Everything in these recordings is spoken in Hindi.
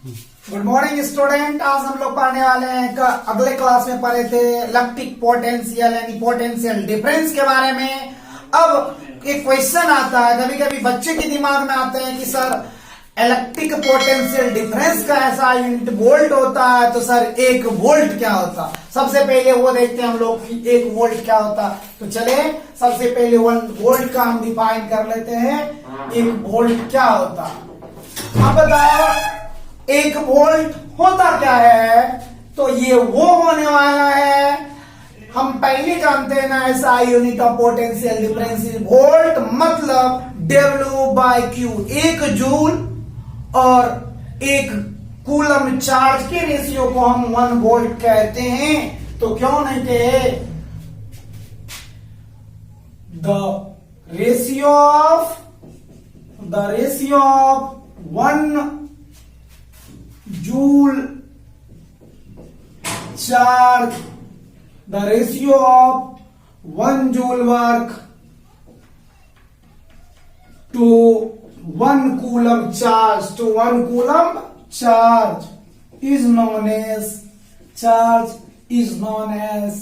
Good morning student. आज हम लोग पढ़ने वाले हैं अगले क्लास में पढ़े थे इलेक्ट्रिक पोटेंशियल यानी पोटेंशियल डिफरेंस के बारे में। अब एक क्वेश्चन आता है, कभी कभी बच्चे के दिमाग में आते हैं कि सर इलेक्ट्रिक पोटेंशियल डिफरेंस का ऐसा यूनिट वोल्ट होता है, तो सर एक वोल्ट क्या होता। सबसे पहले वो देखते हैं हम लोग कि एक वोल्ट क्या होता। तो चले सबसे पहले वोल्ट का हम डिफाइन कर लेते हैं। एक वोल्ट क्या होता, आप बताओ एक वोल्ट होता क्या है। तो ये वो होने वाला है, हम पहले जानते हैं ना, ऐसा unit of potential difference is volt, मतलब W/Q, एक जूल और एक कूलम चार्ज के रेशियो को हम 1 वोल्ट कहते हैं। तो क्यों नहीं कहे the ratio of 1 joule charge, the ratio of 1 joule work to 1 coulomb charge is known as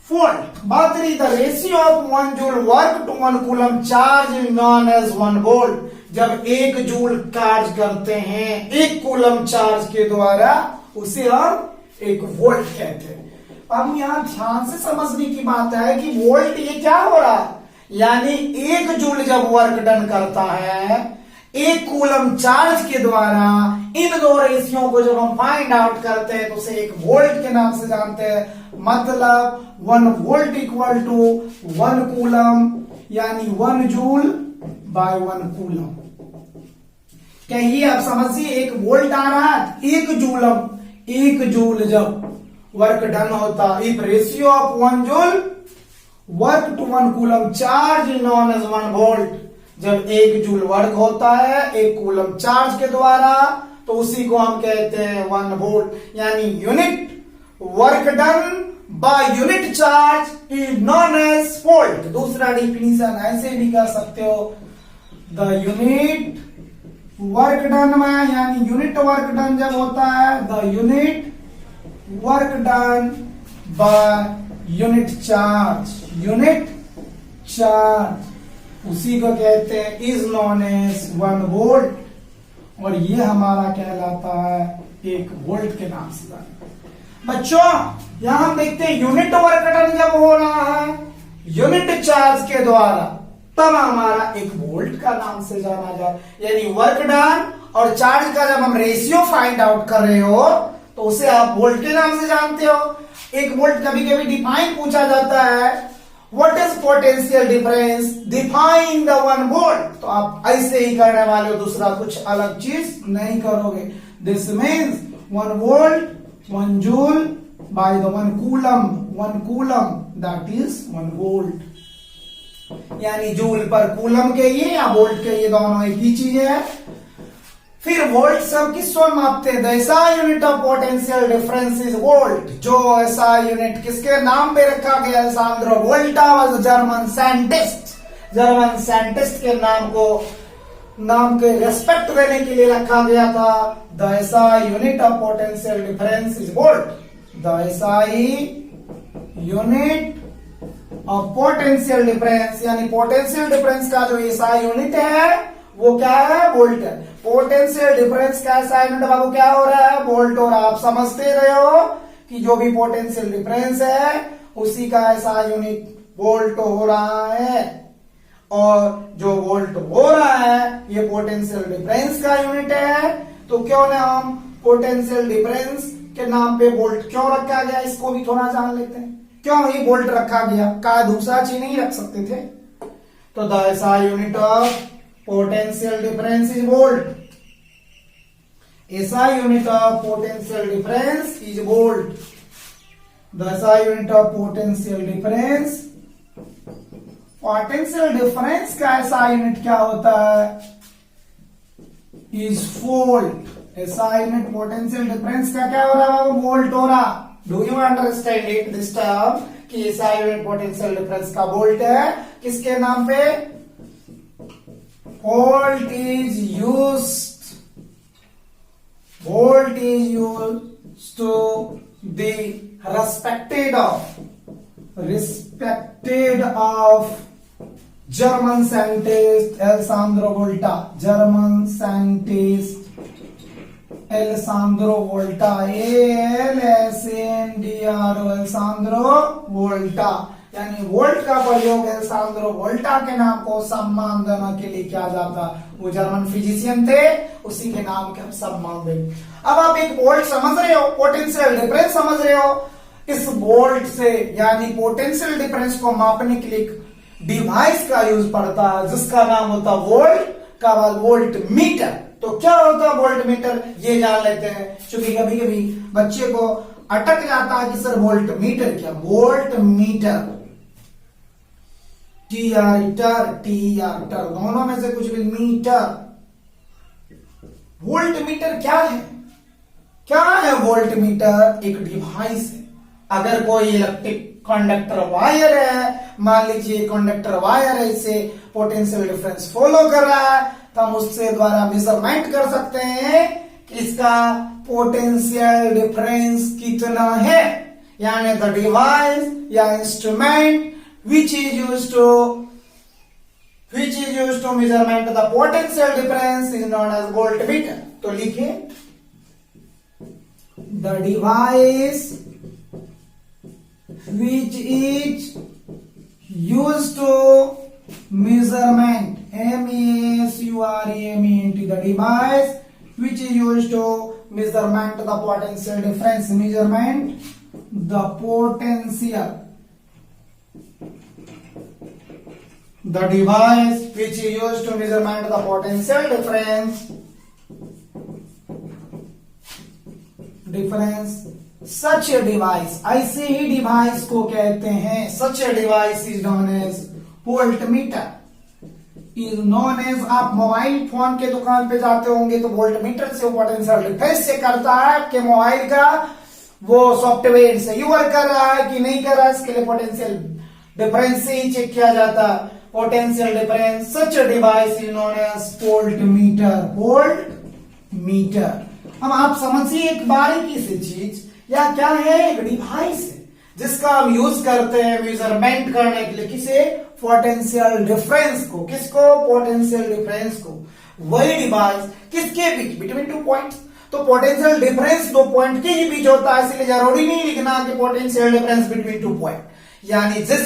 volt. बात रही the ratio of 1 joule work to 1 coulomb charge is known as 1 volt. जब 1 जूल चार्ज करते हैं 1 कूलम चार्ज के द्वारा, उसे हम 1 वोल्ट कहते हैं। अब यहां ध्यान से समझने की बात है कि वोल्ट ये क्या हो रहा, यानी 1 जूल जब वर्क डन करता है 1 कूलम चार्ज के द्वारा, इन दो रेशियो को जब हम फाइंड आउट करते हैं तो उसे 1 वोल्ट के नाम से जानते हैं। मतलब 1 वोल्ट इक्वल टू 1 कूलम, यानी 1 जूल बाय 1 कूलम। कहिए आप समझिए, 1 वोल्ट आ रहा है, 1 जूल जब वर्क डन होता, if ratio of 1 joule work to 1 coulomb charge known as 1 volt. जब 1 जूल वर्क होता है 1 कूलम चार्ज के द्वारा, तो उसी को हम कहते हैं 1 वोल्ट, यानी unit work done by unit charge is known as volt. दूसरा डिफिनीशन ऐसे भी कर सकते हो, द यूनिट वर्क डन में, यानी यूनिट वर्क डन जब होता है, the unit work done by unit charge उसी को कहते हैं इज नॉन एज 1 वोल्ट, और ये हमारा कहलाता है 1 वोल्ट के नाम से। बच्चों यहां हम देखते हैं यूनिट वर्क डन जब हो रहा है यूनिट चार्ज के द्वारा, तब हमारा 1 वोल्ट का नाम से जाना जाए। यानी वर्क डन और चार्ज का जब हम रेशियो फाइंड आउट कर रहे हो तो उसे आप वोल्ट के नाम से जानते हो। 1 वोल्ट कभी कभी डिफाइन पूछा जाता है, what is potential difference, define the 1 volt. तो आप ऐसे ही करने वाले हो, दूसरा कुछ अलग चीज नहीं करोगे। This means 1 volt 1 joule by the 1 coulomb that is 1 volt. यानी जूल पर कूलम कहिए या वोल्ट कहिए, दोनों एक ही चीज है। फिर वोल्ट सब किसको मापते हैं, ऐसा unit of potential difference is volt. जो ऐसा यूनिट किसके नाम पे रखा गया, अलेक्जेंडर वोल्टा वाज जर्मन साइंटिस्ट के नाम के रेस्पेक्ट देने के लिए रखा गया था। The SI unit of potential difference is volt. The SI unit और पोटेंशियल डिफरेंस, यानी पोटेंशियल डिफरेंस का जो ऐसा यूनिट है वो क्या है, वोल्ट है। पोटेंशियल डिफरेंस का ऐसा यूनिट बाबू क्या हो रहा है, वोल्ट हो रहा है। आप समझते रहे हो कि जो भी पोटेंशियल डिफरेंस है उसी का ऐसा यूनिट वोल्ट हो रहा है, और जो वोल्ट हो रहा है ये पोटेंशियल डिफरेंस का यूनिट है। तो क्यों ना हम पोटेंशियल डिफरेंस के नाम पे वोल्ट क्यों रखा गया, इसको भी थोड़ा जान लेते हैं। क्यों ही वोल्ट रखा गया, का दूसरा चीज नहीं रख सकते थे। तो the SI unit of potential difference is volt. SI unit of potential difference is volt. The SI unit of potential difference का ऐसा यूनिट क्या होता है, is volt. SI unit potential difference का क्या हो रहा है, वोल्ट हो रहा। Do you understand it this term कि ऐसा यूनिट पोटेंशियल डिफरेंस का वोल्ट है, किसके नाम पे, volt is used voltage used to the respected of German scientist Alessandro Volta. German scientist Alessandro Volta, ALSANDRO, Alessandro Volta, यानी वोल्ट का प्रयोग एल्सांद्रो वोल्टा के नाम को सम्मान देने के लिए किया जाता। वो जर्मन फिजिशियन थे, उसी के नाम के हम सम्मान दें। अब आप एक वोल्ट समझ रहे हो, पोटेंशियल डिफरेंस समझ रहे हो। इस वोल्ट से यानी पोटेंशियल डिफरेंस को मापने के लिए डिवाइस का यूज पड़ता है जिसका नाम होता वोल्ट का बाद वोल्ट मीटर। तो क्या होता है वोल्ट मीटर, ये जान लेते हैं, क्योंकि कभी कभी बच्चे को अटक जाता है कि सर वोल्ट मीटर क्या। वोल्ट मीटर, टर दोनों में से कुछ भी, मीटर। वोल्ट मीटर क्या है? क्या है वोल्ट मीटर? एक डिवाइस है। अगर कोई इलेक्ट्रिक कंडक्टर वायर है, मान लीजिए कंडक्टर वायर है, इसे पोटेंशियल डिफरेंस फॉलो कर रहा है, तो हम उससे द्वारा मेजरमेंट कर सकते हैं कि इसका पोटेंशियल डिफरेंस कितना है। यानी द डिवाइस या instrument which is used to measurement the potential difference is known as voltmeter। तो लिखिए the device which is used to measurement, MEASUREMENT, the device which is used to measurement the potential difference, measurement the potential, the device which is used to measurement the potential difference, such a device, ऐसे ही डिवाइस को कहते हैं, such a device is known as voltmeter, is known as। आप मोबाइल फोन के दुकान पे जाते होंगे तो वोल्टमीटर से पोटेंशियल डिफरेंस से करता है कि मोबाइल का वो सॉफ्टवेयर सही वर्क कर रहा है कि नहीं कर रहा है, इसके लिए पोटेंशियल डिफरेंस से ही चेक किया जाता है। Potential difference, such a device is known as voltmeter, voltmeter. हम आप समझिए एक बारीकी से चीज, या क्या है, एक डिवाइस है जिसका हम यूज करते हैं मेजरमेंट करने के लिए। किसे? पोटेंशियल डिफरेंस को। किसको? पोटेंशियल डिफरेंस को। वही डिवाइस किसके बीच? Between two points. तो पोटेंशियल डिफरेंस दो पॉइंट के ही बीच होता है, इसलिए जरूरी नहीं लिखना कि potential difference between two point. यानी जिस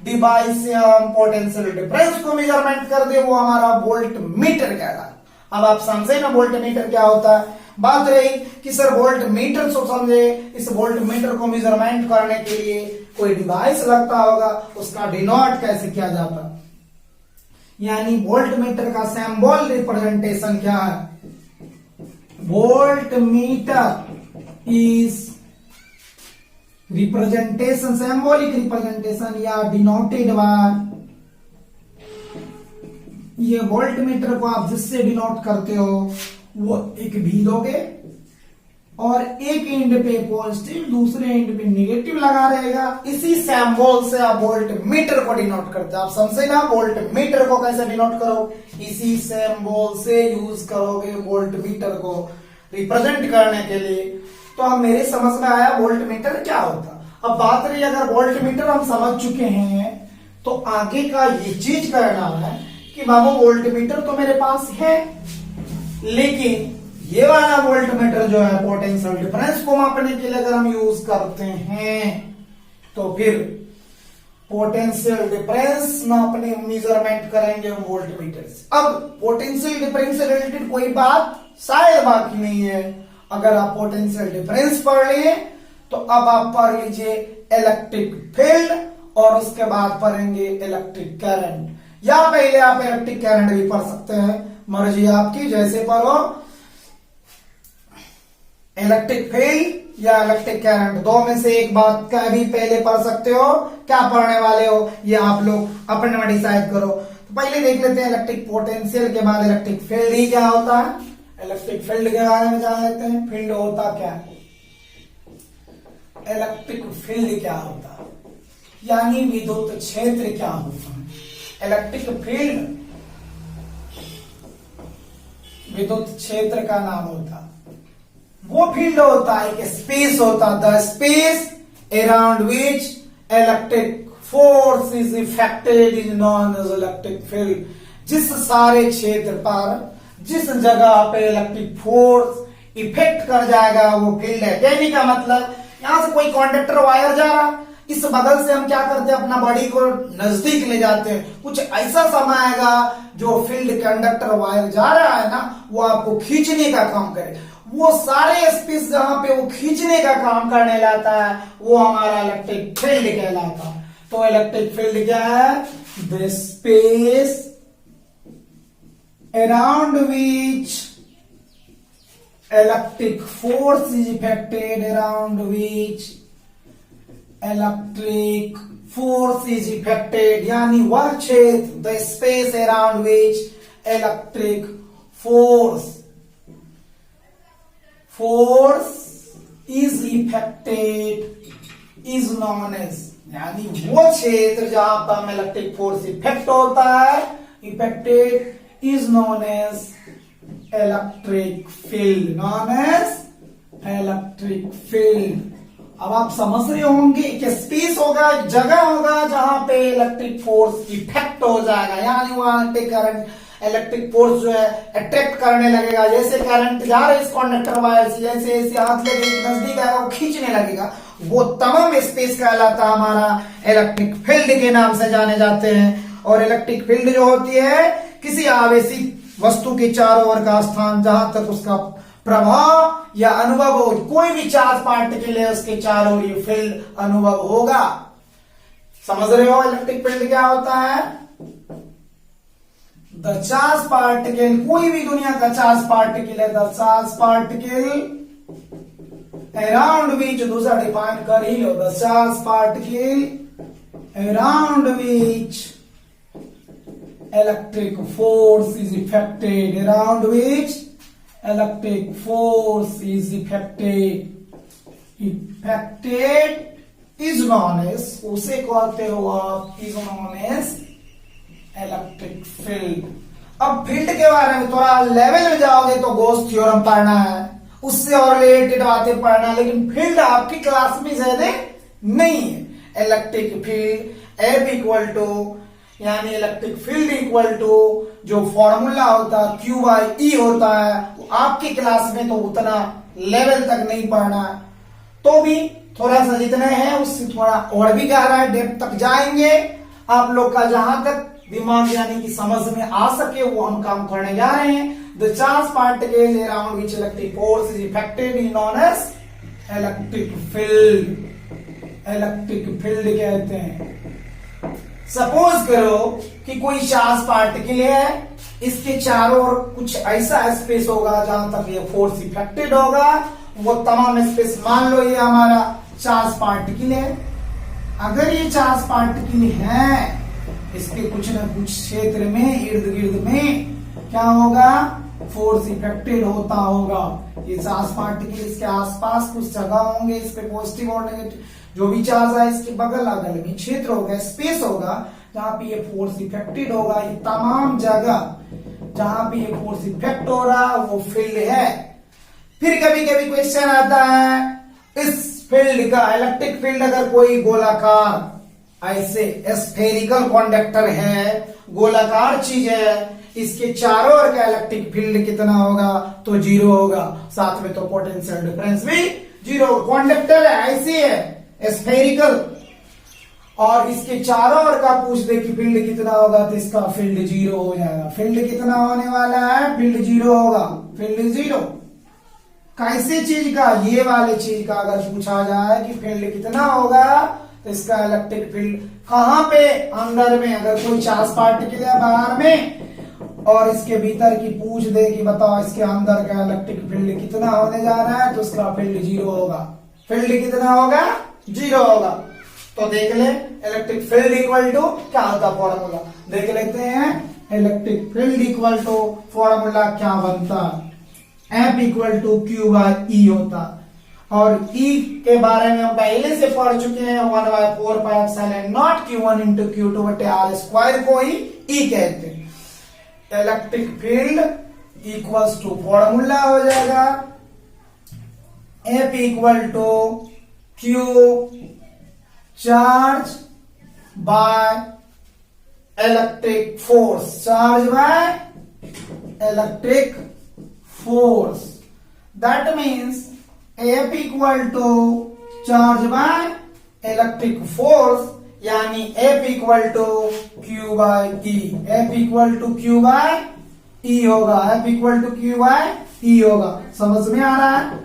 डिवाइस से हम पोटेंशियल डिफरेंस को मेजरमेंट कर दे वो हमारा वोल्ट मीटर कहलाता है। अब आप समझे ना वोल्ट मीटर क्या होता है। बात रही कि सर वोल्ट मीटर को समझे, इस वोल्ट मीटर को मेजरमेंट करने के लिए कोई डिवाइस लगता होगा, उसका डिनोट कैसे किया जाता, यानी वोल्ट मीटर का सिंबल रिप्रेजेंटेशन क्या है। Volt meter is representation, symbolic representation या डिनोटेड बाय, ये वोल्ट मीटर को आप जिससे डिनोट करते हो वो एक भी दोगे और एक एंड पे पॉजिटिव दूसरे एंड पे नेगेटिव लगा रहेगा। इसी सिंबल से आप वोल्ट मीटर को डिनोट करते हो। आप समझे ना वोल्ट मीटर को कैसे डिनोट करो, इसी सिंबल से यूज करोगे वोल्ट मीटर को रिप्रेजेंट करने के लिए। तो अब मेरे समझ में आया वोल्ट मीटर क्या होता। अब बात रही अगर वोल्ट मीटर हम समझ चुके हैं तो आगे का ये चीज करना है कि बाबू वोल्ट मीटर तो मेरे पास है, लेकिन ये वाला वोल्ट मीटर जो है पोटेंशियल डिफरेंस को मापने के लिए अगर हम यूज करते हैं तो फिर पोटेंशियल डिफरेंस मापने मेजरमेंट करेंगे हम वोल्ट मीटर से। अब पोटेंशियल डिफरेंस से रिलेटेड कोई बात शायद बाकी नहीं है। अगर आप पोटेंशियल डिफरेंस पढ़ लिए तो अब आप पढ़ लीजिए इलेक्ट्रिक फील्ड और उसके बाद पढ़ेंगे इलेक्ट्रिक करंट, या पहले आप इलेक्ट्रिक करंट भी पढ़ सकते हैं, मर्जी आपकी, जैसे पढ़ो। इलेक्ट्रिक फील्ड या इलेक्ट्रिक करंट दो में से एक बात का भी पहले पढ़ सकते हो। क्या पढ़ने वाले हो ये आप लोग अपने में डिसाइड करो। तो पहले देख लेते हैं इलेक्ट्रिक पोटेंशियल के बाद इलेक्ट्रिक फील्ड ही क्या होता है। इलेक्ट्रिक फील्ड के बारे में जान लेते हैं। फील्ड होता क्या है, इलेक्ट्रिक फील्ड क्या होता है, यानी विद्युत क्षेत्र क्या होता है। इलेक्ट्रिक फील्ड विद्युत क्षेत्र का नाम होता, वो फील्ड होता है, एक स्पेस होता है, the space around which electric force is effected is known as electric field. जिस सारे क्षेत्र पर, जिस जगह पे इलेक्ट्रिक फोर्स इफेक्ट कर जाएगा वो फील्ड है। कहने का मतलब यहां से कोई कंडक्टर वायर जा रहा, इस बगल से हम क्या करते हैं, अपना बॉडी को नजदीक ले जाते हैं। कुछ ऐसा समय आएगा जो फील्ड कंडक्टर वायर जा रहा है ना, वो आपको खींचने का काम करे। वो सारे स्पेस जहां पे वो खींचने का काम करने लाता है वो हमारा इलेक्ट्रिक फील्ड कहलाता है। तो इलेक्ट्रिक फील्ड क्या है, the space around which electric force is affected, around which electric force is affected, यानी वह क्षेत्र, the space around which electric force is affected is known as, यानी वो क्षेत्र जहां पर इलेक्ट्रिक फोर्स इफेक्ट होता है, affected is known as electric field, known as electric field। अब आप समझ रहे होंगे कि स्पेस होगा, जगह होगा जहां पे इलेक्ट्रिक फोर्स इफेक्ट हो जाएगा, यानी वहां पे करंट, इलेक्ट्रिक फोर्स जो है अट्रैक्ट करने लगेगा। जैसे करंट जा रहा है इस कंडक्टर वायर से, जैसे ऐसे हाथ लेके नजदीक आएगा वो खींचने लगेगा, वो तमाम स्पेस कहलाता है हमारा इलेक्ट्रिक फील्ड के नाम से जाने जाते हैं। और इलेक्ट्रिक फील्ड जो होती है किसी आवेशित वस्तु के चारों ओर का स्थान जहां तक उसका प्रभाव या अनुभव हो, कोई भी चार्ज पार्टिकल है उसके चारों ओर ये फील्ड अनुभव होगा। समझ रहे हो इलेक्ट्रिक फील्ड क्या होता है? द चार्ज पार्टिकल, कोई भी दुनिया का चार्ज पार्टिकल है, the charge particle around which, दूसरा डिफाइन कर ही लो, the charge particle around which electric force is affected, around which electric force is affected is known as, उसे कहते हो आप, is known as electric field। अब फील्ड के बारे में थोड़ा लेवल में जाओगे तो गोस थ्योरम पढ़ना है, उससे और रिलेटेड बातें पढ़ना है, लेकिन फील्ड आपकी क्लास में ज्यादा नहीं है। Electric field F equal to, यानी इलेक्ट्रिक फील्ड इक्वल टू जो फॉर्मूला होता है Q बाई E होता है, वो आपकी क्लास में तो उतना लेवल तक नहीं पढ़ना है, तो भी थोड़ा सा जितना है उससे थोड़ा और भी गहरा डेप्थ तक जाएंगे। आप लोग का जहां तक दिमाग यानी कि समझ में आ सके वो हम काम करने जा रहे हैं। The charge particle around which electric force is effected is known as electric field. Electric field कहते हैं। सपोज करो कि कोई चार्ज पार्टिकल है, इसके चारों ओर कुछ ऐसा स्पेस होगा जहां तक ये फोर्स इफेक्टेड होगा, वो तमाम स्पेस मान लो ये हमारा चार्ज पार्टिकल है। अगर ये चार्ज पार्टिकल है, इसके कुछ न कुछ क्षेत्र में, इर्द गिर्द में क्या होगा, फोर्स इफेक्टेड होता होगा। ये चार्ज पार्टिकल इसके आसपास कुछ जगह होंगे, इस पे पॉजिटिव और नेगेटिव जो भी चार्ज है इसके बगल अगल में क्षेत्र होगा, स्पेस होगा जहां पे ये फोर्स इफेक्टेड होगा। ये तमाम जगह जहां पे ये फोर्स इफेक्ट हो रहा वो फील्ड है। फिर कभी कभी क्वेश्चन आता है, इस फील्ड का, इलेक्ट्रिक फील्ड अगर कोई गोलाकार ऐसे स्फेरिकल कंडक्टर है, गोलाकार चीज है, इसके चारों ओर का इलेक्ट्रिक फील्ड कितना होगा, तो 0 होगा। साथ में तो पोटेंशियल डिफरेंस भी 0। कंडक्टर ऐसी है स्फेरिकल, और इसके चारों ओर का पूछ दे कि फील्ड कितना होगा, तो इसका फील्ड 0 हो जाएगा। फील्ड कितना होने वाला है, फील्ड 0 होगा, फील्ड 0। कैसे चीज का, ये वाले चीज का अगर पूछा जाए कि फील्ड कितना होगा, तो इसका इलेक्ट्रिक फील्ड कहां पे, अंदर में, अगर कोई चार्ज पार्टिकल है बाहर में और इसके भीतर की पूछ दे कि बताओ इसके अंदर का इलेक्ट्रिक फील्ड कितना होने जा रहा है, तो इसका फील्ड 0 होगा। फील्ड कितना होगा, 0 होगा। तो देख ले इलेक्ट्रिक फील्ड इक्वल टू क्या होता फॉर्मूला, देख लेते हैं। Electric field equal to formula क्या बनता, F equal to Q by E होता। और E के बारे में हम पहले से पढ़ चुके हैं, 1/4 pi epsilon naught Q1 into Q2 बटे R स्क्वायर को ही E कहते हैं। Electric field equals to formula हो जाएगा F equal to Q charge by electric force, charge by electric force. That means F equal to charge by electric force, यानी F equal to Q by E. F equal to Q by E होगा, F equal to Q by E होगा. समझ में आ रहा है?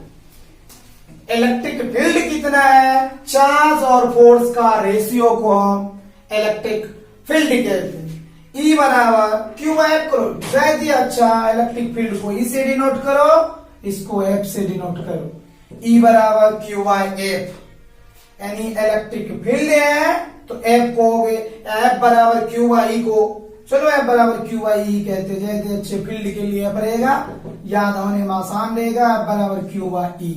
इलेक्ट्रिक फील्ड कितना है? चार्ज और फोर्स का रेशियो को हम इलेक्ट्रिक फील्ड कहते हैं. E बराबर Q बाय F करो, बहुत ही अच्छा. इलेक्ट्रिक फील्ड को E से डिनोट करो, इसको F से डिनोट करो. E बराबर Q बाय F, यानी इलेक्ट्रिक फील्ड है तो F को हो गए F बराबर Q बाई E को, चलो F बराबर Q बाई E कहते, जैसे अच्छे फील्ड के लिए F रहेगा, याद होने में आसान रहेगा. F बराबर Q बाई E,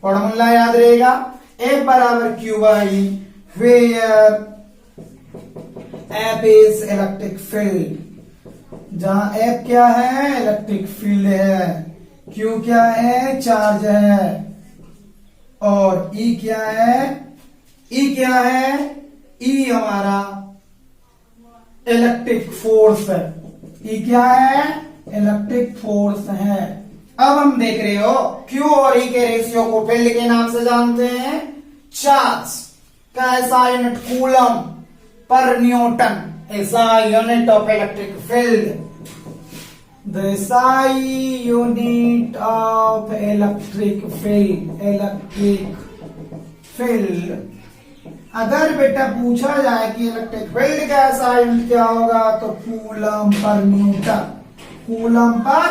फॉर्मूला याद रहेगा. F बराबर Q by E, where F is electric field. जहां F क्या है? इलेक्ट्रिक फील्ड है. Q क्या है? चार्ज है. और E क्या है? E क्या है? E हमारा इलेक्ट्रिक फोर्स है. E क्या है? इलेक्ट्रिक फोर्स है. अब हम देख रहे हो Q और E के रेशियो को फील्ड के नाम से जानते हैं. चार्ज का SI unit coulomb per Newton, ऐसा unit of electric field. The SI unit of electric field, electric field. अगर बेटा पूछा जाए कि इलेक्ट्रिक फील्ड का SI यूनिट क्या होगा, तो coulomb per Newton. Coulomb per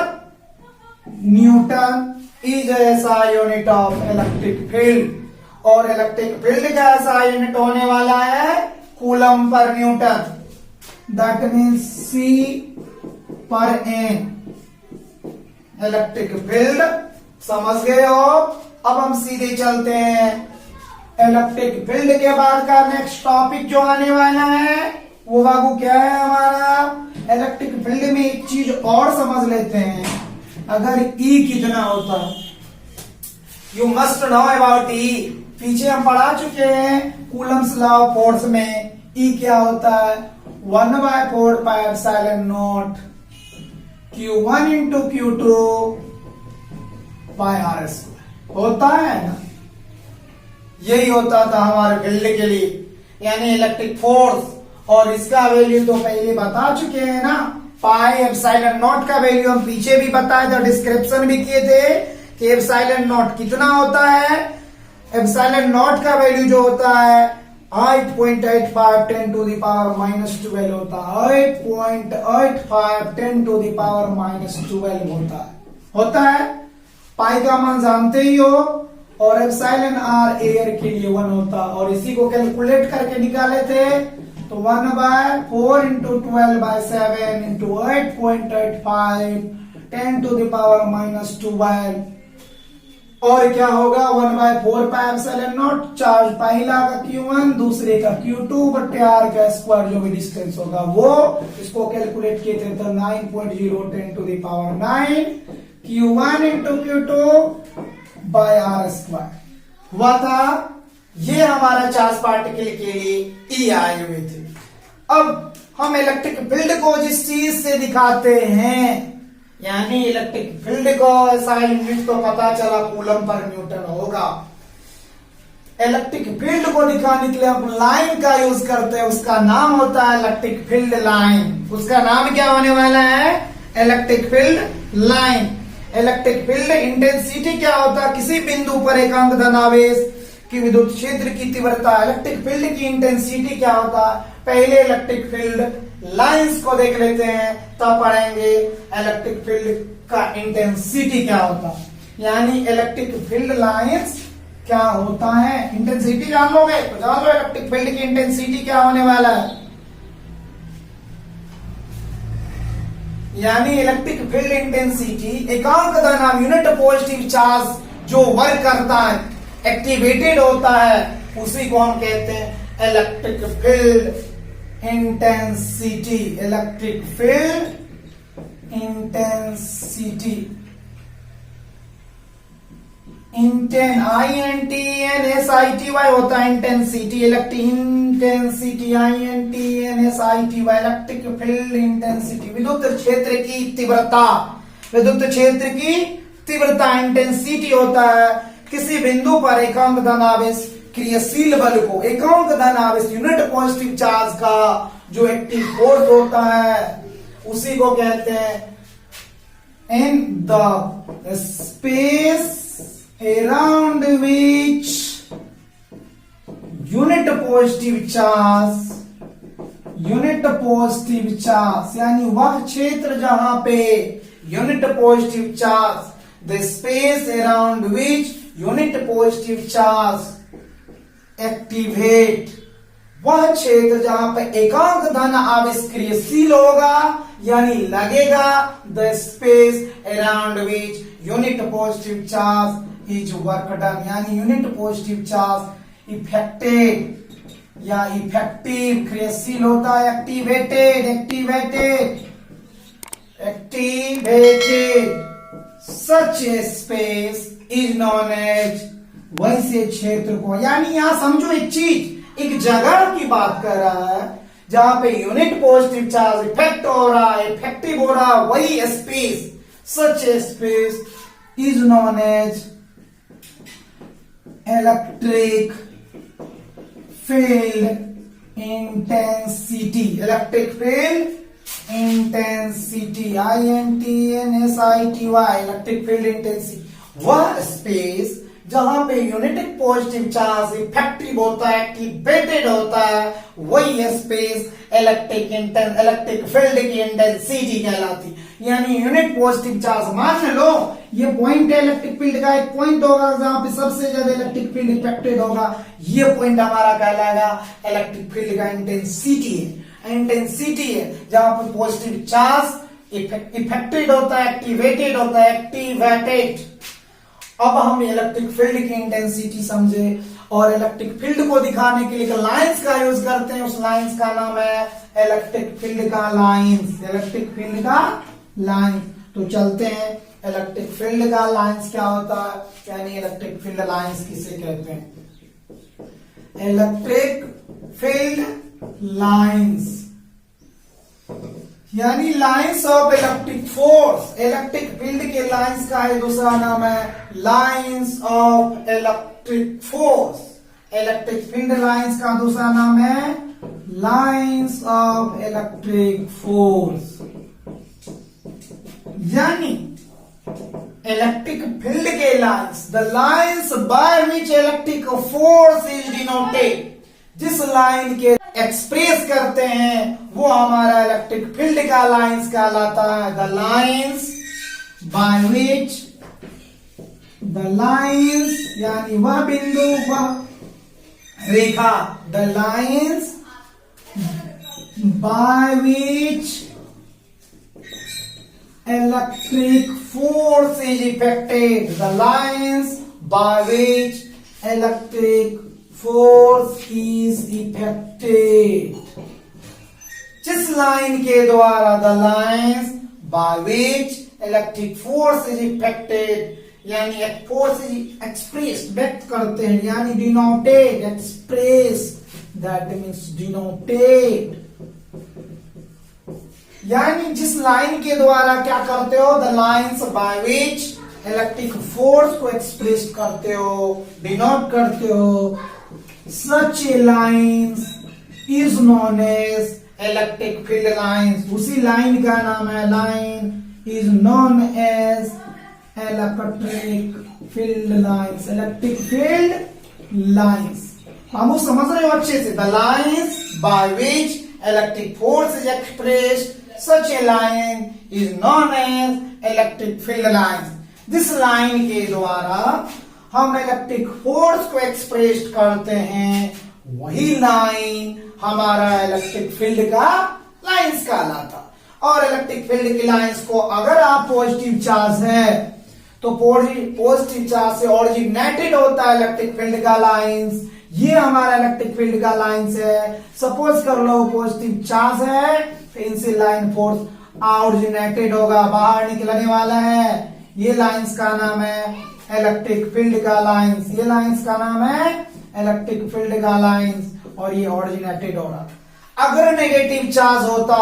Newton is SI unit of electric field. और इलेक्ट्रिक फील्ड का SI यूनिट होने वाला है coulomb per Newton. That means C पर N इलेक्ट्रिक फील्ड. समझ गए हो? अब हम सीधे चलते हैं इलेक्ट्रिक फील्ड के बाद का नेक्स्ट टॉपिक जो आने वाला है वो बाबू क्या है हमारा? इलेक्ट्रिक फील्ड में एक चीज और समझ लेते हैं. अगर E कितना होता है, you must know about E. पीछे हम पढ़ा चुके हैं कूलम्स लॉ ऑफ फोर्स में. E क्या होता है? 1/4 pi epsilon naught Q1 into Q2 by R square होता है ना. यही होता था हमारे फील्ड के लिए, यानी इलेक्ट्रिक फोर्स. और इसका वैल्यू तो पहले बता चुके हैं ना. पाई एप्सिलॉन नॉट का वैल्यू हम पीछे भी बताए थे, डिस्क्रिप्शन भी किए थे कि एप्सिलॉन नॉट कितना होता है. एप्सिलॉन नॉट का वैल्यू जो होता है 8.85 10 टू द पावर -12 होता है. 8.85 10 टू द पावर -12 होता है. पाई का मान जानते ही हो. और एप्सिलॉन आर एयर के लिए 1 होता. और इसी को कैलकुलेट करके निकाले थे, तो 1/4 into 12/7 into 8.85 10 to the power -12. और क्या होगा? 1/4 पाई एप्सिलॉन नॉट. चार्ज पहला का Q1, दूसरे का Q2 बटे R का स्क्वायर, जो भी डिस्टेंस होगा वो. इसको कैलकुलेट किए थे तो 9.0 10 to the power 9 Q1 into Q2 by R square हुआ था. ये हमारा चार्ज पार्टिकल के लिए E आए हुए थे. अब हम इलेक्ट्रिक फील्ड को जिस चीज से दिखाते हैं, यानी इलेक्ट्रिक फील्ड को ऐसा यूनिट तो पता चला कूलम पर न्यूटन होगा. इलेक्ट्रिक फील्ड को दिखाने के लिए हम लाइन का यूज करते हैं. उसका नाम होता है इलेक्ट्रिक फील्ड लाइन. उसका नाम क्या होने वाला है? Electric field line. Electric field intensity क्या होता है? किसी बिंदु पर एकांक धनावेश की विद्युत क्षेत्र की तीव्रता. इलेक्ट्रिक फील्ड की इंटेंसिटी क्या होता है? पहले इलेक्ट्रिक फील्ड लाइंस को देख लेते हैं, तब पढ़ेंगे इलेक्ट्रिक फील्ड का इंटेंसिटी क्या होता है. यानी इलेक्ट्रिक फील्ड लाइंस क्या होता है, इंटेंसिटी जान लोगे तो जान लो इलेक्ट्रिक फील्ड की इंटेंसिटी क्या होने वाला है. यानी इलेक्ट्रिक फील्ड इंटेंसिटी एकांक धनावेश यूनिट पॉजिटिव चार्ज जो वर्क करता है, एक्टिवेटेड होता है, उसी को हम कहते हैं electric field intensity. Electric field intensity. INTENSITY होता है intensity, electric intensity, INTENSITY, electric field intensity, विद्युत क्षेत्र की तीव्रता, विद्युत क्षेत्र की तीव्रता इंटेंसिटी होता है किसी बिंदु पर एकांक धनावेश क्रियाशील बल को, एकांक धनावेश यूनिट पॉजिटिव चार्ज का जो एक्टिव फोर्स होता है उसी को कहते हैं in the space around which unit positive charge यानी वह क्षेत्र जहां पे unit positive charge, the space around which unit positive charge activate, वह क्षेत्र जहां पे एकांक धन आवेश क्रियाशील होगा यानी लगेगा, the space around which unit positive charge is work done, यानी यूनिट पॉजिटिव चार्ज इफेक्टेड या इफेक्टिव क्रियाशील होता है, activated such a space is known as, वैसे क्षेत्र को, यानी यहां समझो एक चीज, एक जगह की बात कर रहा है जहां पे यूनिट पॉजिटिव चार्ज इफेक्ट हो रहा है, इफेक्टिव हो रहा है, वही space, such a space is known as electric field intensity, electric field intensity, INTENSITY, electric field intensity, वह स्पेस जहां पे यूनिट पॉजिटिव चार्ज इफेक्टिव होता है, एक्टिवेटेड होता है, वही स्पेस इलेक्ट्रिक फील्ड की इंटेंसिटी कहलाती, यानी यूनिट पॉजिटिव चार्ज, मान लो ये पॉइंट है इलेक्ट्रिक फील्ड का, एक पॉइंट होगा जहां पे सबसे ज्यादा इलेक्ट्रिक फील्ड इफेक्टेड होगा, ये पॉइंट हमारा कहलाएगा इलेक्ट्रिक फील्ड का इंटेंसिटी है, जहां पे पॉजिटिव चार्ज इफेक्टेड होता है, एक्टिवेटेड होता है, एक्टिवेटेड। अब हम इलेक्ट्रिक फील्ड की इंटेंसिटी समझे और इलेक्ट्रिक फील्ड को दिखाने के लिए लाइंस का यूज करते हैं, उस लाइंस का नाम है इलेक्ट्रिक फील्ड का लाइंस, इलेक्ट्रिक फील्ड का लाइंस। तो चलते हैं, इलेक्ट्रिक फील्ड का लाइंस क्या होता है, यानी इलेक्ट्रिक फील्ड लाइंस किसे कहते हैं, इलेक्ट्रिक फील्ड लाइंस यानी lines of electric force, electric field के लाइंस का है दूसरा नाम है lines of electric force, electric field lines का दूसरा नाम है लाइंस ऑफ इलेक्ट्रिक फोर्स, यानी इलेक्ट्रिक फील्ड के lines, the lines by which electric force is denoted, जिस लाइन के एक्सप्रेस करते हैं वो हमारा इलेक्ट्रिक फील्ड का लाइंस कहलाता है, the lines by which, the lines यानी वह बिंदु, वह रेखा, the lines by which electric force is effected, the lines by which electric force is effected, जिस लाइन के द्वारा, the lines by which electric force is effected, यानी एक फोर्स इज एक्सप्रेस्ड, व्यक्त करते हैं, यानी denoted, express, that means denoted, यानी जिस लाइन के द्वारा क्या करते हो, the lines by which electric force को एक्सप्रेस करते हो, डिनोट करते हो, such a lines is known as electric field lines, उसी लाइन का नाम है line is known as electric field lines, electric field lines। हम उस समझ रहे हो अच्छे से, the lines by which electric force is expressed, such a line is known as electric field lines, जिस लाइन के द्वारा हम इलेक्ट्रिक फोर्स को एक्सप्रेस करते हैं वही लाइन हमारा इलेक्ट्रिक फील्ड का लाइंस कहलाता। और इलेक्ट्रिक फील्ड की लाइंस को अगर आप पॉजिटिव चार्ज है तो पॉजिटिव चार्ज से ओरिजिनेटेड होता है इलेक्ट्रिक फील्ड का लाइंस, ये हमारा इलेक्ट्रिक फील्ड का लाइंस है। सपोज कर लो पॉजिटिव चार्ज है तो इनसे लाइन फोर्स ओरिजिनेटेड होगा, बाहर निकलने वाला है, ये लाइंस का नाम है इलेक्ट्रिक फील्ड का लाइंस, ये लाइंस का नाम है इलेक्ट्रिक फील्ड का लाइंस, और ये ऑरिजिनेटेड हो रहा। अगर नेगेटिव चार्ज होता,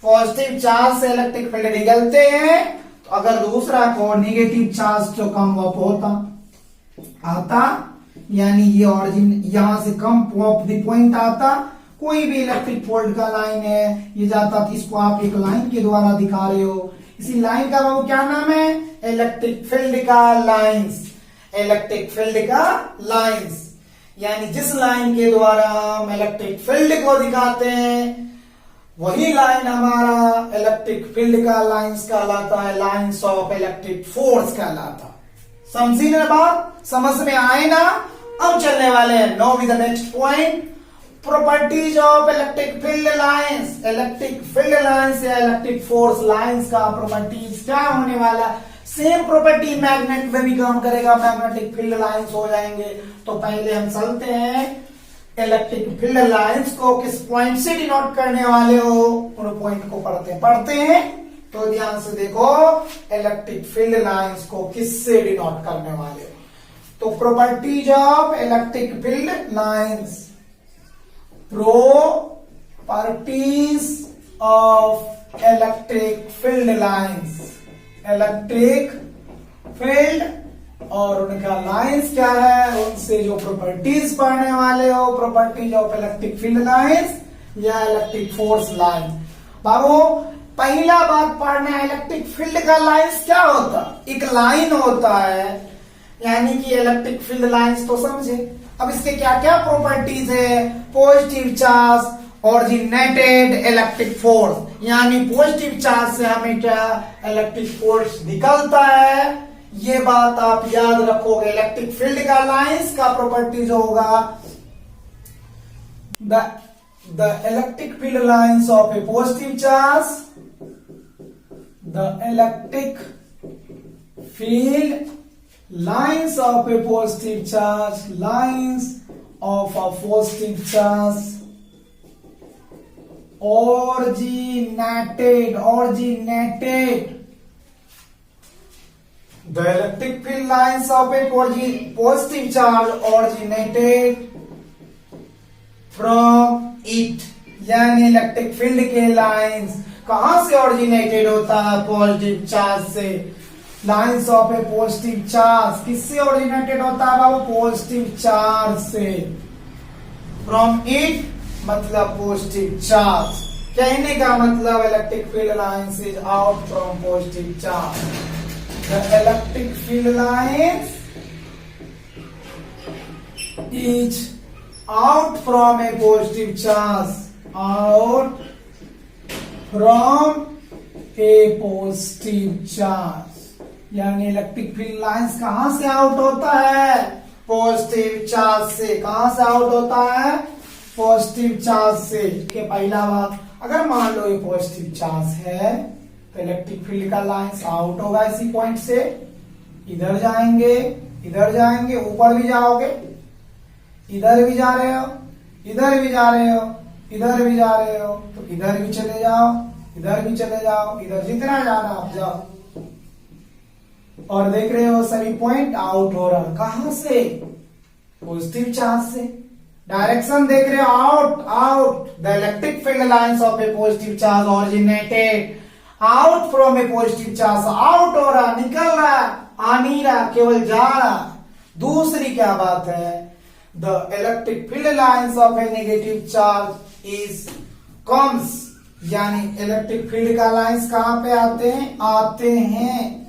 पॉजिटिव चार्ज से इलेक्ट्रिक फील्ड निकलते हैं, तो अगर दूसरा को नेगेटिव चार्ज जो कम वॉप होता आता, यानी ये ऑरिजिन यहां से कम वॉप द पॉइंट आता, कोई भी इलेक्ट्रिक फील्ड का लाइन है ये जाता, तो इसको आप एक लाइन के द्वारा दिखा रहे हो, इसी लाइन का वो क्या नाम है, इलेक्ट्रिक फील्ड का लाइंस, इलेक्ट्रिक फील्ड का लाइंस। यानी जिस लाइन के द्वारा हम इलेक्ट्रिक फील्ड को दिखाते हैं वही लाइन हमारा इलेक्ट्रिक फील्ड का लाइंस कहलाता है, लाइंस ऑफ इलेक्ट्रिक फोर्स कहलाता। समझी ना बात, समझ में आए ना। अब चलने वाले हैं know with the next point, properties of electric field lines. Electric field lines या इलेक्ट्रिक फोर्स लाइंस का प्रॉपर्टीज क्या होने वाला। सेम प्रॉपर्टी मैग्नेट में भी काम करेगा, मैग्नेटिक फील्ड लाइंस हो जाएंगे। तो पहले हम चलते हैं इलेक्ट्रिक फील्ड लाइंस को किस पॉइंट से डिनोट करने वाले हो, उन पॉइंट को पढ़ते हैं। तो ध्यान से देखो, इलेक्ट्रिक फील्ड लाइंस को किससे डिनोट करने वाले हो। तो properties of electric field lines, properties of electric field lines, electric field और उनका लाइंस क्या है, उनसे जो प्रॉपर्टीज पढ़ने वाले हो, properties of electric field lines या इलेक्ट्रिक फोर्स लाइन। बाबू पहला बात पढ़ना है, इलेक्ट्रिक फील्ड का लाइंस क्या होता, एक लाइन होता है, यानी कि इलेक्ट्रिक फील्ड लाइंस तो समझे। अब इसके क्या क्या प्रॉपर्टीज है, positive charge, originated electric force, यानी पॉजिटिव चार्ज से हमें क्या इलेक्ट्रिक फोर्स निकलता है, ये बात आप याद रखोगे। इलेक्ट्रिक फील्ड का लाइंस का प्रॉपर्टीज होगा the electric field lines of A positive charge, the electric field lines of A positive charge, lines of a positive charge originated the electric field lines of a positive charge originated from it, यानी इलेक्ट्रिक फील्ड के लाइंस कहां से ओरिजिनेटेड होता है, पॉजिटिव चार्ज से। Lines of A positive charge किससे ओरिजिनेटेड होता है बाबू, पॉजिटिव चार्ज से। फ्रॉम इट मतलब पॉजिटिव चार्ज, कहने का मतलब electric field lines is out from positive charge. The electric field lines is out from A positive charge, out from A positive charge, यानी इलेक्ट्रिक फील्ड लाइंस कहां से आउट होता है, पॉजिटिव चार्ज से। कहां से आउट होता है, पॉजिटिव चार्ज से। के पहला बात, अगर मान लो ये पॉजिटिव चार्ज है तो इलेक्ट्रिक फील्ड का लाइंस आउट होगा इसी पॉइंट से, इधर जाएंगे, इधर जाएंगे, ऊपर भी जाओगे, इधर भी जा रहे हो, इधर भी जा रहे हो, इधर भी जा रहे हो, तो इधर भी चले जाओ, इधर भी चले जाओ, इधर जितना जाना आप जाओ, और देख रहे हो सभी पॉइंट आउट हो रहा। कहां से, पॉजिटिव चार्ज से। डायरेक्शन देख रहे हो, out out. The electric field lines of A positive charge originated out from A positive charge, out हो रहा, निकल रहा, आ नहीं रहा, केवल जा रहा। दूसरी क्या बात है, the electric field lines of a negative charge is comes, यानी इलेक्ट्रिक फील्ड का लाइंस कहां पे आते हैं, आते हैं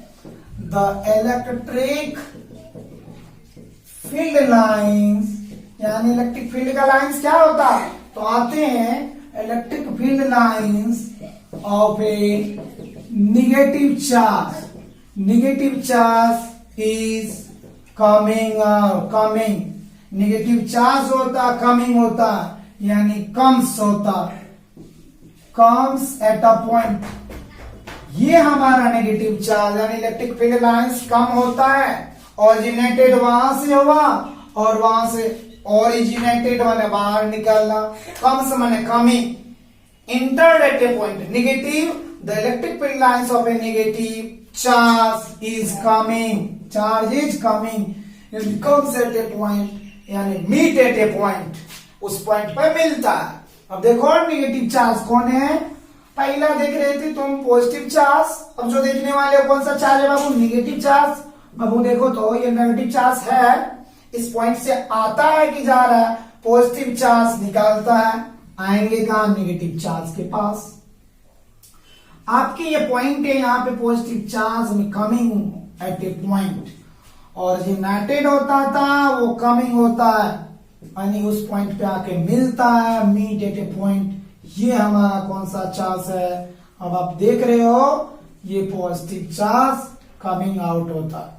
द इलेक्ट्रिक फील्ड लाइंस, यानी इलेक्ट्रिक फील्ड का लाइंस क्या होता है, तो आते हैं electric field lines of a negative charge, negative charge is coming, coming, negative charge होता, कमिंग होता, यानी कम्स होता, कम्स एट अ पॉइंट। ये हमारा नेगेटिव चार्ज, यानी इलेक्ट्रिक फील्ड लाइंस कम होता है, ओरिजिनेटेड वहां से हुआ, और वहां से ओरिजिनेटेड माने बाहर निकलना, कम्स माने coming, entered at a point, negative, the electric field lines of a negative charge is coming it comes at a point, यानी मीट एट ए पॉइंट, उस पॉइंट पर मिलता है। अब देखो नेगेटिव चार्ज कौन है, पहला देख रहे थे तुम पॉजिटिव चार्ज, अब जो देखने वाले हो कौन सा चार्ज है बाबू, नेगेटिव चार्ज। बाबू देखो तो ये नेगेटिव चार्ज है, इस पॉइंट से आता है कि जा रहा है, पॉजिटिव चार्ज निकालता है, आएंगे कहां, नेगेटिव चार्ज के पास। आपके ये पॉइंट है, यहाँ पे पॉजिटिव चार्ज में कमिंग एट ए पॉइंट, और जो नेटेड होता था वो कमिंग होता है, यानी उस पॉइंट पे आके मिलता है, मीट एट ए पॉइंट। ये हमारा कौन सा चार्ज है, अब आप देख रहे हो ये पॉजिटिव चार्ज कमिंग आउट होता है,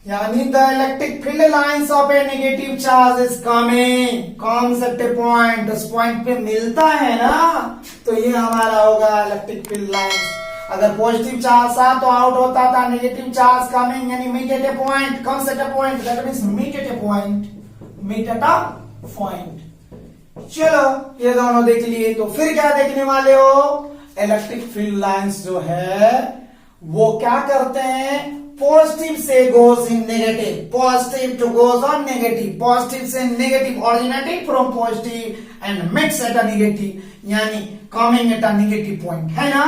यानी the electric field lines of a negative charge is comes at a point, उस पॉइंट पे मिलता है ना, तो ये हमारा होगा इलेक्ट्रिक फील्ड लाइंस। अगर पॉजिटिव चार्ज था तो आउट होता था, नेगेटिव चार्ज कमिंग यानी meet at a point, comes at a point, that means meet at a point, meet at a point. चलो ये दोनों देख लिए, तो फिर क्या देखने वाले हो, इलेक्ट्रिक फील्ड लाइंस जो है वो क्या करते हैं, पॉजिटिव से goes in negative, positive to goes on negative, positive से negative, originating from positive and mits at a negative, यानी coming at a negative point, है ना।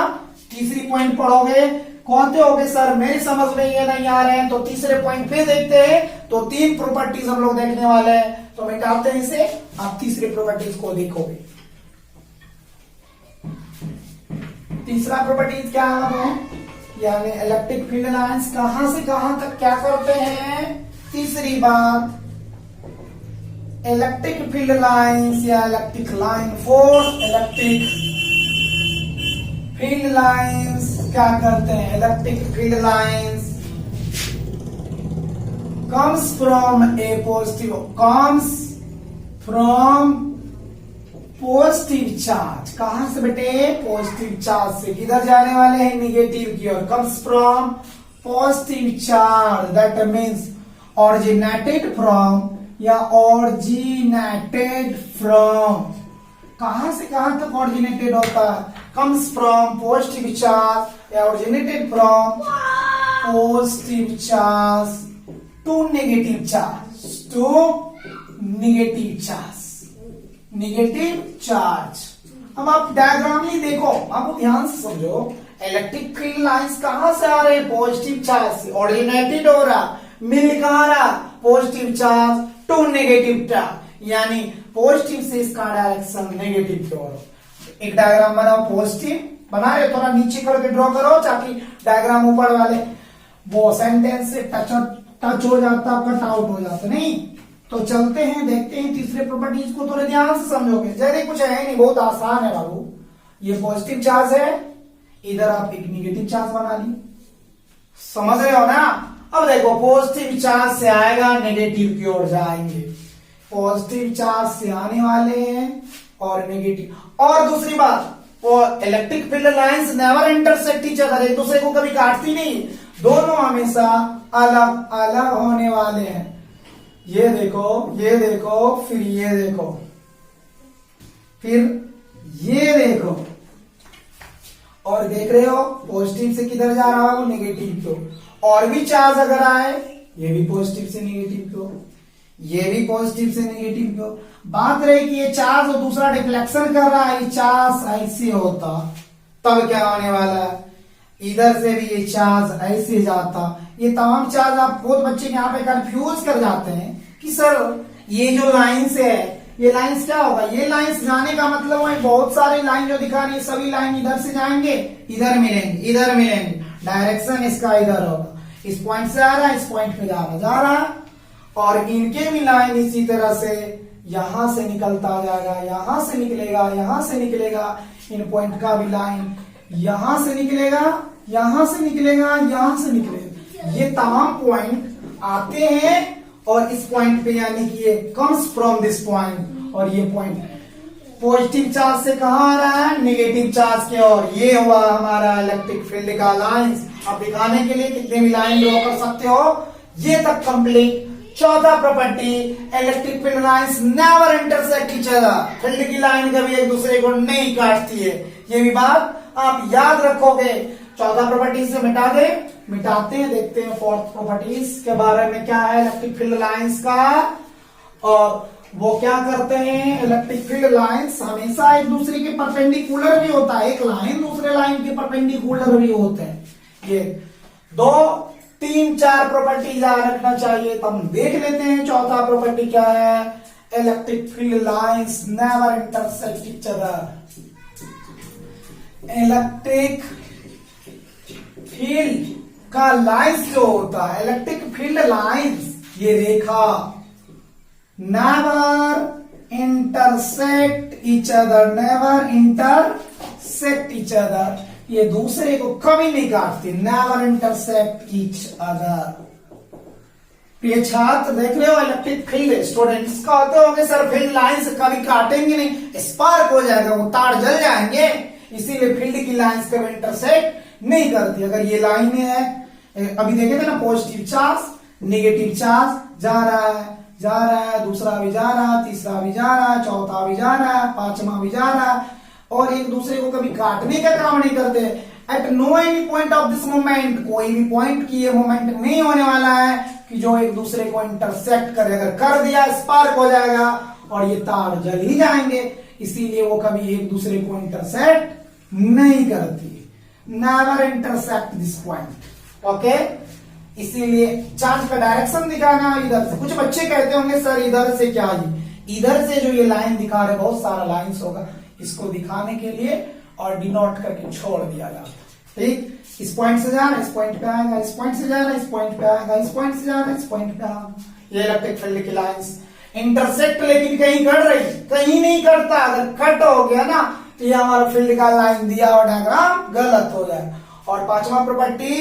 तीसरी पॉइंट पढ़ोगे, कौन से होगे सर, मेरी समझ में ये नहीं आ रहे हैं, तो तीसरे पॉइंट पे देखते हैं। तो तीन प्रॉपर्टीज हम लोग देखने वाले हैं, तो मिटाते हैं इसे, आप तीसरे प्रॉपर्टीज को देखोगे। तीसरा प्रॉपर्टीज क्या है, यानी इलेक्ट्रिक फील्ड लाइंस कहां से कहां तक क्या करते हैं। तीसरी बात, इलेक्ट्रिक फील्ड लाइंस या electric line force, electric field lines क्या करते हैं, electric field lines comes from a positive, comes from positive charge, कहां से बेटे, पॉजिटिव चार्ज से, किधर जाने वाले हैं, निगेटिव की ओर, comes from positive charge, that means originated from या ऑरिजिनेटेड फ्रॉम, कहां से कहां तक ऑरिजिनेटेड होता है, कम्स फ्रॉम पॉजिटिव चार्ज या originated from positive charge to negative charge, to negative charge, negative charge. अब आप डायग्राम ही देखो, आप ध्यान से समझो, इलेक्ट्रिक फील्ड लाइंस कहां से आ रहे हैं, पॉजिटिव चार्ज से, ऑरिजिनेटेड हो रहा, मिल कहां रहा, positive charge to negative charge, यानी पॉजिटिव से इसका डायरेक्शन नेगेटिव की ओर। एक डायग्राम बनाओ, पॉजिटिव बना रहे, थोड़ा नीचे करके ड्रॉ करो ताकि डायग्राम ऊपर वाले वो सेंटेंस से टच हो जाता, कट आउट हो जाता नहीं। तो चलते हैं, देखते हैं तीसरे प्रॉपर्टीज को, थोड़े ध्यान से समझोगे, ज्यादा कुछ है नहीं, बहुत आसान है बाबू। ये पॉजिटिव चार्ज है, इधर आप एक नेगेटिव चार्ज बना ली, समझ रहे हो ना। अब देखो पॉजिटिव चार्ज से आएगा, नेगेटिव की ओर जाएंगे, पॉजिटिव चार्ज से आने वाले हैं और नेगेटिव। और दूसरी बात, electric field lines never intersect each other, एक दूसरे को कभी काटती नहीं, दोनों हमेशा अलग अलग होने वाले हैं। ये देखो, ये देखो, फिर ये देखो, फिर ये देखो, और देख रहे हो पॉजिटिव से किधर जा रहा है, वो नेगेटिव को। और भी चार्ज अगर आए, ये भी पॉजिटिव से नेगेटिव को, ये भी पॉजिटिव से नेगेटिव को। बात रही कि ये चार्ज और दूसरा डिफ्लेक्शन कर रहा है, ये चार्ज ऐसे होता तब क्या होने वाला है, इधर से भी ये चार्ज ऐसे जाता। ये तमाम चार्ज आप बहुत बच्चे यहाँ पे कंफ्यूज कर जाते हैं कि सर ये जो लाइंस है, ये लाइंस क्या होगा, ये लाइंस जाने का मतलब है बहुत सारी लाइन जो दिखा रही है, सभी लाइन इधर से जाएंगे, इधर मिलेंगे, इधर मिलेंगे, डायरेक्शन इसका इधर होगा, इस पॉइंट से आ रहा है, इस पॉइंट पे जा रहा है, और इनके भी लाइन इसी तरह से यहां से निकलता जाएगा, यहां से निकलेगा, यहां से निकलेगा, इन पॉइंट का भी लाइन यहां से निकलेगा, यहां से निकलेगा, यहां से निकलेगा। ये तमाम पॉइंट आते हैं और इस पॉइंट पे, यानी कि ये कम्स फ्रॉम दिस पॉइंट, और ये पॉइंट पॉजिटिव चार्ज से कहां आ रहा है, नेगेटिव चार्ज के ओर। ये हुआ हमारा इलेक्ट्रिक फील्ड का लाइंस। आप दिखाने के लिए कितने भी लाइन ड्रॉ कर सकते हो, ये तक कंप्लीट। चौथा property, electric field lines never intersect each other, field की लाइन कभी एक दूसरे को नहीं काटती है। ये भी बात आप याद रखोगे। चौथा प्रॉपर्टी से मिटा दे, मिटाते हैं, देखते हैं फोर्थ प्रॉपर्टीज के बारे में क्या है इलेक्ट्रिक फील्ड लाइंस का। और वो क्या करते हैं, इलेक्ट्रिक फील्ड लाइंस हमेशा एक दूसरे के परपेंडिकुलर भी होता है, एक लाइन दूसरे लाइन के परपेंडिकुलर भी होते हैं। ये 2 3 4 प्रॉपर्टी याद रखना चाहिए। तो हम देख लेते हैं चौथा प्रॉपर्टी क्या है, electric field lines never intersect each other. Electric field का लाइंस जो होता है, इलेक्ट्रिक फील्ड लाइंस, ये रेखा never intersect each other, never intersect each other, ये दूसरे को कभी नहीं काटती, नेवर इंटरसेक्ट ईच अदर। ये छात्र देख रहे हो इलेक्ट्रिक फील्ड स्टूडेंट्स का होते होंगे सर फील्ड लाइंस कभी काटेंगे नहीं, स्पार्क हो जाएगा, वो तार जल जाएंगे, इसीलिए फील्ड की लाइंस कभी इंटरसेक्ट नहीं करती। अगर ये लाइन है, अभी देखे थे ना, पॉजिटिव चार्ज नेगेटिव चार्ज जा रहा है, दूसरा भी जा रहा है, तीसरा भी जा रहा है, चौथा भी जा रहा है, पांचवा भी जा रहा है, और एक दूसरे को कभी काटने का काम नहीं करते। At no any point of this moment, कोई भी पॉइंट की ये मोमेंट नहीं होने वाला है कि जो एक दूसरे को इंटरसेक्ट करे, अगर कर दिया स्पार्क हो जाएगा और ये तार जल ही जाएंगे, इसीलिए वो कभी एक दूसरे को इंटरसेक्ट नहीं करती, never intersect this point. Okay, इसीलिए चार्ज का डायरेक्शन दिखाना इधर से। कुछ बच्चे कहते होंगे सर इधर से क्या, इधर से जो ये लाइन दिखा रहे, बहुत सारा लाइंस होगा, इसको दिखाने के लिए और डिनोट करके छोड़ दिया जाता। ठीक, इस पॉइंट से जा रहा है, इस पॉइंट पे आएगा, इस पॉइंट से जा रहा है, इस पॉइंट पे आएगा, इस पॉइंट से जा रहा है, इस पॉइंट पे आएगा। ये इलेक्ट्रिक फील्ड की लाइंस इंटरसेक्ट लेकिन कहीं कट रही, कहीं नहीं कटता। अगर कट हो गया ना तो ये हमारा फील्ड का लाइन दिया हुआ डायग्राम गलत हो जाए। और पांचवा property,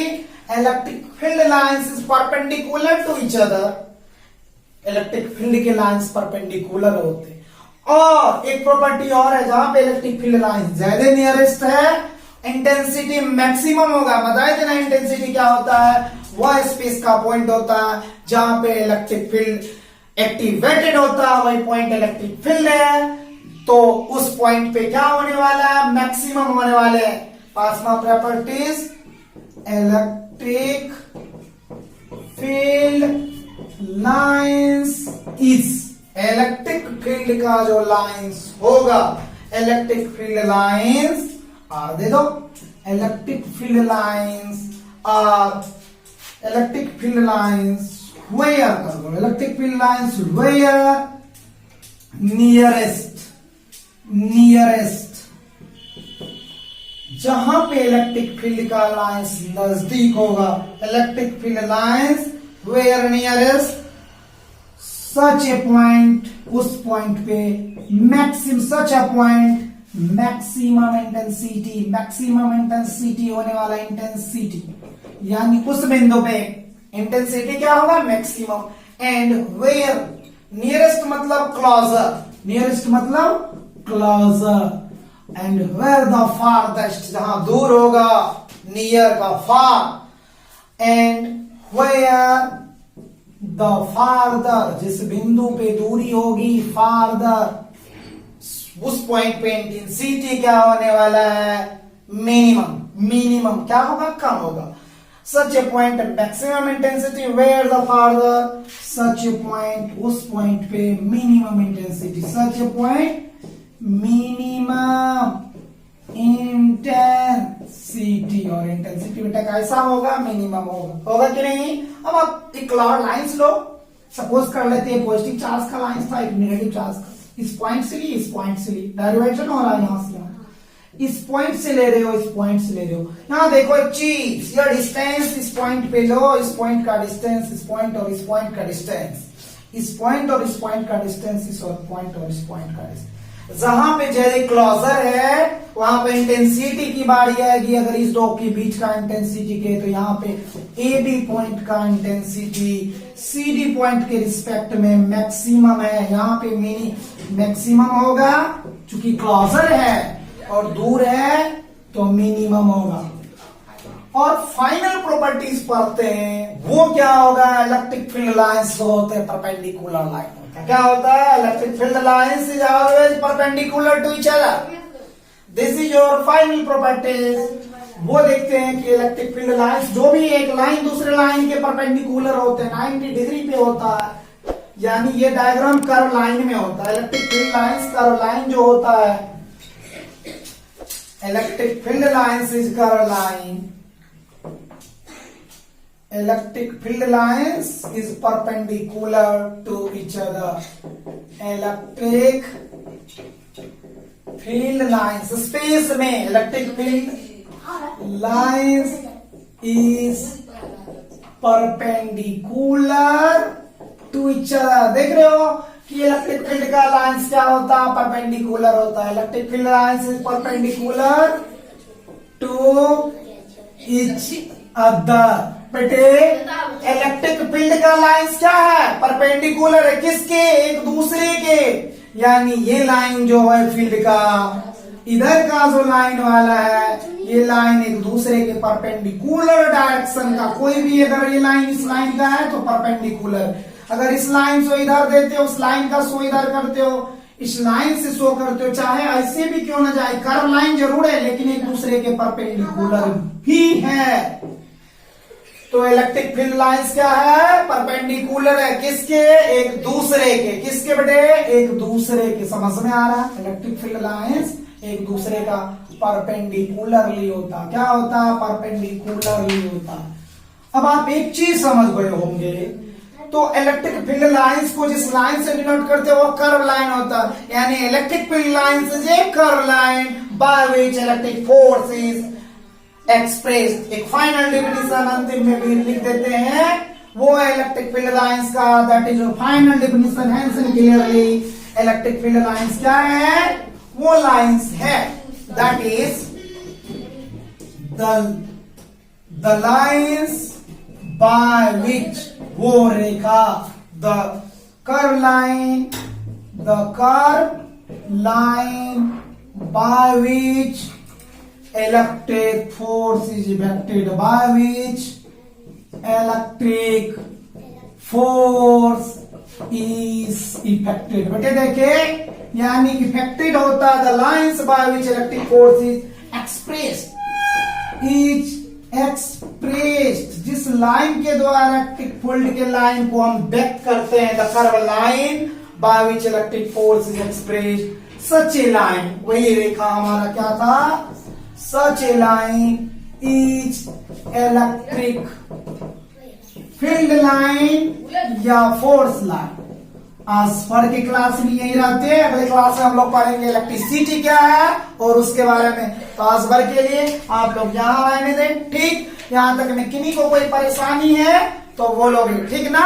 electric field lines is perpendicular to each other. Electric field के लाइंस परपेंडिकुलर होते। और एक प्रॉपर्टी और है जहां पे इलेक्ट्रिक फील्ड लाइन ज्यादा नियरेस्ट है, इंटेंसिटी मैक्सिमम होगा। बताए थे ना इंटेंसिटी क्या होता है, वह स्पेस का पॉइंट होता है जहां पे इलेक्ट्रिक फील्ड एक्टिवेटेड होता है, वही पॉइंट इलेक्ट्रिक फील्ड है। तो उस पॉइंट पे क्या होने वाला है, मैक्सिमम होने वाले। पांचवा properties, electric field lines is, electric field का जो लाइंस होगा, इलेक्ट्रिक फील्ड लाइंस आर, दे दो, electric field lines are, electric field lines where कर दो, electric field lines where nearest, nearest, जहां पे इलेक्ट्रिक फील्ड का लाइंस नजदीक होगा, electric field lines where nearest such a point, उस पॉइंट पे maximum, such a point maximum intensity, maximum intensity होने वाला, इंटेंसिटी यानी उस बिंदु पे इंटेंसिटी क्या होगा, मैक्सिमम। एंड वेयर, नियरेस्ट मतलब क्लोजर, नियरेस्ट मतलब closer, and where the farthest, जहां दूर होगा, नियर का far, and where the farther, जिस बिंदु पे दूरी होगी, फारदर, उस पॉइंट पे इंटेंसिटी क्या होने वाला है, मिनिमम, मिनिमम क्या होगा, कम होगा। Such a point maximum intensity where the farther, such a point, उस पॉइंट पे minimum intensity, such a point minimum intensity. और इंटेंसिटी बेटा कैसा होगा, मिनिमम होगा, होगा कि नहीं। अब आप एक लाइंस लो, सपोज कर लेते हैं पॉजिटिव चार्ज का लाइंस था, एक नेगेटिव चार्ज का, इस पॉइंट से ली, इस पॉइंट से ली, डेरिवेशन हो रहा है यहां से यहां, इस पॉइंट से ले रहे हो, इस पॉइंट से ले रहे हो। यहां देखो एक चीज, ये डिस्टेंस इस पॉइंट पे लो, इस पॉइंट का डिस्टेंस, इस पॉइंट और इस पॉइंट का डिस्टेंस, इस पॉइंट और इस पॉइंट का डिस्टेंस, इस पॉइंट और इस पॉइंट का डिस्टेंस। जहां पे ज्यादा क्लोजर है वहां पे इंटेंसिटी की बारी आएगी। अगर इस दो के बीच का इंटेंसिटी के, तो यहाँ पे ए बी पॉइंट का इंटेंसिटी सी डी पॉइंट के रिस्पेक्ट में मैक्सिमम है, यहाँ पे मिनी मैक्सिमम होगा, चूंकि क्लोजर है और दूर है तो मिनिमम होगा। और फाइनल प्रॉपर्टीज पढ़ते हैं, वो क्या होगा, इलेक्ट्रिक फील्ड लाइंस होते हैं परपेंडिकुलर लाइन होता है। क्या होता है, electric field lines is always perpendicular to each other. This is your final properties. वो देखते हैं कि इलेक्ट्रिक फील्ड लाइंस, जो भी एक लाइन दूसरे लाइन के परपेंडिकुलर होते हैं, 90 डिग्री पे होता है, यानी ये डायग्राम कर्व लाइन में होता है। Electric field lines curve line जो होता है, electric field lines is curve line, electric field lines is perpendicular to each other. Electric field lines, space में electric field lines is perpendicular to each other. देख रहे हो कि इलेक्ट्रिक फील्ड का लाइंस क्या होता है, परपेंडिकुलर होता है। Electric field lines is perpendicular to each other. बेटे इलेक्ट्रिक फील्ड का लाइंस क्या है, परपेंडिकुलर है, किसके, एक दूसरे के, यानी ये लाइन जो है फील्ड का, इधर का जो लाइन वाला है, ये लाइन एक दूसरे के परपेंडिकुलर डायरेक्शन का, कोई भी अगर ये लाइन इस लाइन का है तो परपेंडिकुलर, अगर इस लाइन से इधर देते हो, उस लाइन का शो इधर करते हो, इस लाइन से शो करते हो, चाहे ऐसे भी क्यों ना जाए, कर्व लाइन जरूर है लेकिन एक दूसरे के परपेंडिकुलर भी है। तो इलेक्ट्रिक फील्ड लाइंस क्या है, परपेंडिकुलर है, किसके, एक दूसरे के, किसके बेटे, एक दूसरे के। समझ में आ रहा है, इलेक्ट्रिक फील्ड लाइंस एक दूसरे का परपेंडिकुलरली होता, क्या होता, परपेंडिकुलरली होता। अब आप एक चीज समझ गए होंगे, तो इलेक्ट्रिक फील्ड लाइंस को जिस लाइन से डिनोट करते हैं वो कर्व लाइन होता है, यानी electric field lines is a curve line by which electric force is expressed. एक फाइनल डेफिनेशन अंतिम में भी लिख देते हैं, वो है इलेक्ट्रिक फील्ड लाइंस का, that is final definition. Hence and clearly electric field lines क्या है, वो लाइंस है, that is the lines by which, वो रेखा, the curve line, the curve line by which electric force is effected, by which electric force is effected। बेटे देखे, यानी इफेक्टेड होता है, the lines by which electric force is expressed, जिस लाइन के द्वारा इलेक्ट्रिक फील्ड के लाइन को हम व्यक्त करते हैं, the curve line by which electric force is expressed, such a line, वही रेखा हमारा क्या था, such a line is electric field line या force line। आज भर की क्लास में यही रहते हैं, अगले क्लास में हम लोग पढ़ेंगे इलेक्ट्रिसिटी क्या है और उसके बारे में। तो आज भर के लिए आप लोग यहाँ रहने दें, ठीक। यहाँ तक में किन्हीं को कोई परेशानी है तो वो लोग, ठीक ना।